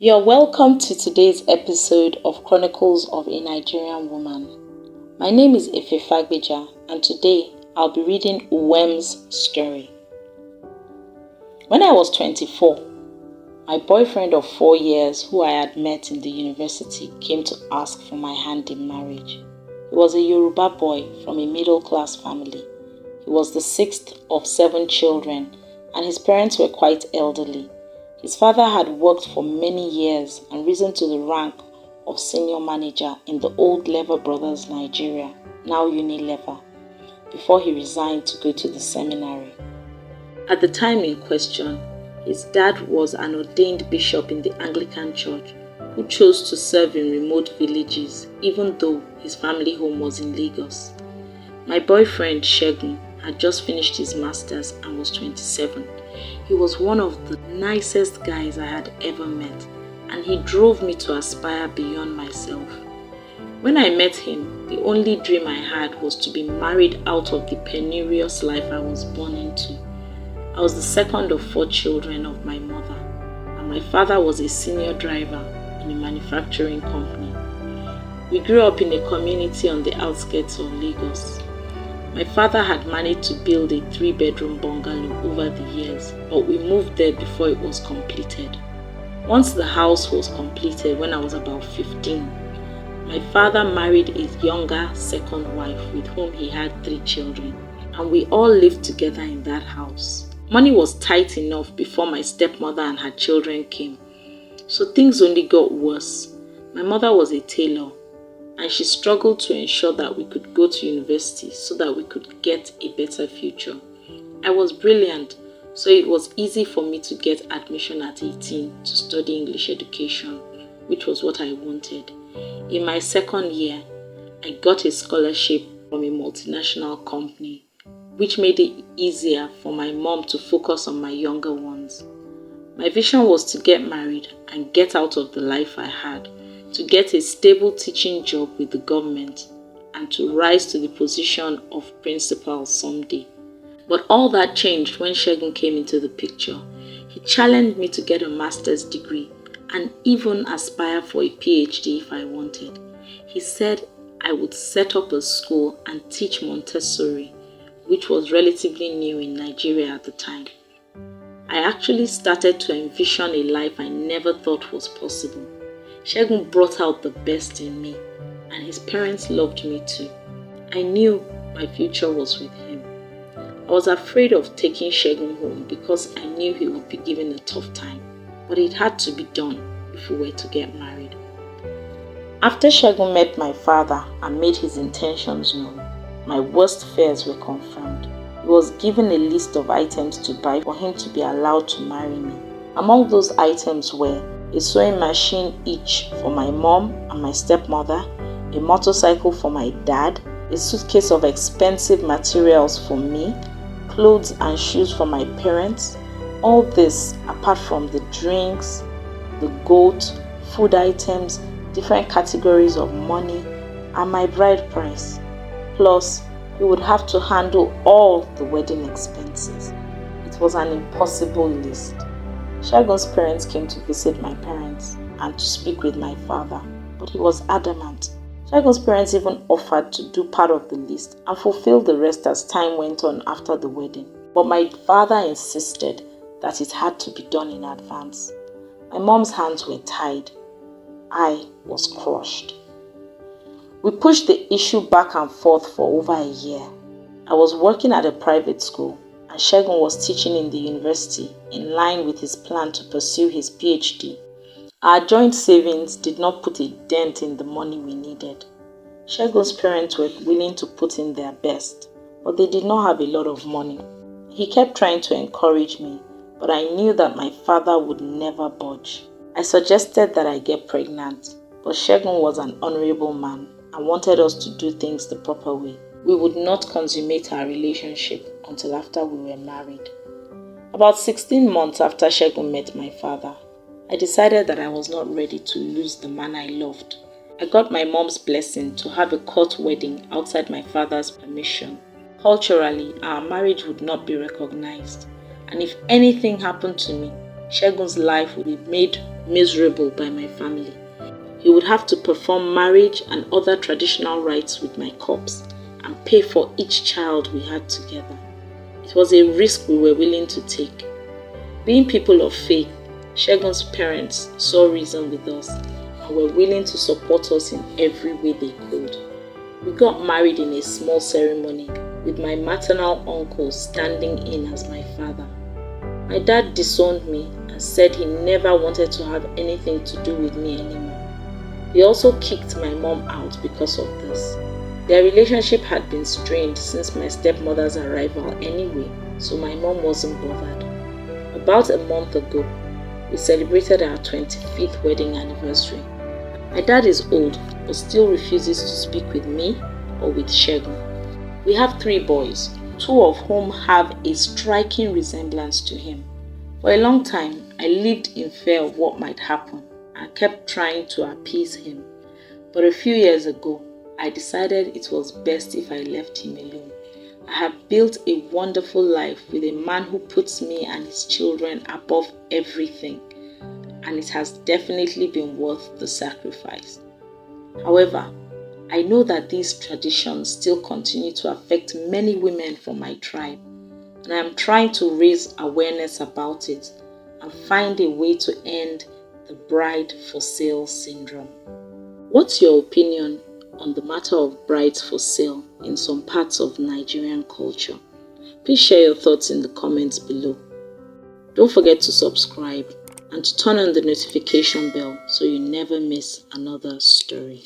You're welcome to today's episode of Chronicles of a Nigerian Woman. My name is Fagbeja, and today I'll be reading Uwem's story. When I was 24, my boyfriend of 4 years, who I had met in the university, came to ask for my hand in marriage. He was a Yoruba boy from a middle-class family. He was the 6th of 7 children, and his parents were quite elderly. His father had worked for many years and risen to the rank of senior manager in the old Lever Brothers Nigeria, now Unilever, before he resigned to go to the seminary. At the time in question, his dad was an ordained bishop in the Anglican Church who chose to serve in remote villages even though his family home was in Lagos. My boyfriend Segun had just finished his masters and was 27. He was one of the nicest guys I had ever met, and he drove me to aspire beyond myself. When I met him, the only dream I had was to be married out of the penurious life I was born into. I was the second of 4 children of my mother, and my father was a senior driver in a manufacturing company. We grew up in a community on the outskirts of Lagos. My father had managed to build a 3-bedroom bungalow over the years, but we moved there before it was completed. Once the house was completed, when I was about 15, my father married a younger second wife with whom he had 3 children, and we all lived together in that house. Money was tight enough before my stepmother and her children came, so things only got worse. My mother was a tailor, and she struggled to ensure that we could go to university so that we could get a better future. I was brilliant, so it was easy for me to get admission at 18 to study English education, which was what I wanted. In my second year, I got a scholarship from a multinational company, which made it easier for my mom to focus on my younger ones. My vision was to get married and get out of the life I had, to get a stable teaching job with the government, and to rise to the position of principal someday. But all that changed when Segun came into the picture. He challenged me to get a master's degree and even aspire for a PhD if I wanted. He said I would set up a school and teach Montessori, which was relatively new in Nigeria at the time. I actually started to envision a life I never thought was possible. Segun brought out the best in me, and his parents loved me too. I knew my future was with him. I was afraid of taking Segun home because I knew he would be given a tough time, but it had to be done if we were to get married. After Segun met my father and made his intentions known, my worst fears were confirmed. He was given a list of items to buy for him to be allowed to marry me. Among those items were a sewing machine each for my mom and my stepmother, a motorcycle for my dad, a suitcase of expensive materials for me, clothes and shoes for my parents. All this apart from the drinks, the goat, food items, different categories of money, and my bride price. Plus, he would have to handle all the wedding expenses. It was an impossible list. Segun's parents came to visit my parents and to speak with my father, but he was adamant. Segun's parents even offered to do part of the list and fulfill the rest as time went on after the wedding. But my father insisted that it had to be done in advance. My mom's hands were tied. I was crushed. We pushed the issue back and forth for over a year. I was working at a private school, and Segun was teaching in the university in line with his plan to pursue his PhD. Our joint savings did not put a dent in the money we needed. Segun's parents were willing to put in their best, but they did not have a lot of money. He kept trying to encourage me, but I knew that my father would never budge. I suggested that I get pregnant, but Segun was an honorable man and wanted us to do things the proper way. We would not consummate our relationship until after we were married. About 16 months after Segun met my father, I decided that I was not ready to lose the man I loved. I got my mom's blessing to have a court wedding outside my father's permission. Culturally, our marriage would not be recognized, and if anything happened to me, Segun's life would be made miserable by my family. He would have to perform marriage and other traditional rites with my corpse and pay for each child we had together. It was a risk we were willing to take. Being people of faith, Segun's parents saw reason with us and were willing to support us in every way they could. We got married in a small ceremony with my maternal uncle standing in as my father. My dad disowned me and said he never wanted to have anything to do with me anymore. He also kicked my mom out because of this. Their relationship had been strained since my stepmother's arrival anyway, so my mom wasn't bothered. About a month ago, we celebrated our 25th wedding anniversary. My dad is old, but still refuses to speak with me or with Segun. We have 3 boys, 2 of whom have a striking resemblance to him. For a long time, I lived in fear of what might happen and kept trying to appease him. But a few years ago, I decided it was best if I left him alone. I have built a wonderful life with a man who puts me and his children above everything, and it has definitely been worth the sacrifice. However, I know that these traditions still continue to affect many women from my tribe, and I am trying to raise awareness about it and find a way to end the bride for sale syndrome. What's your opinion on the matter of brides for sale in some parts of Nigerian culture? Please share your thoughts in the comments below. Don't forget to subscribe and to turn on the notification bell so you never miss another story.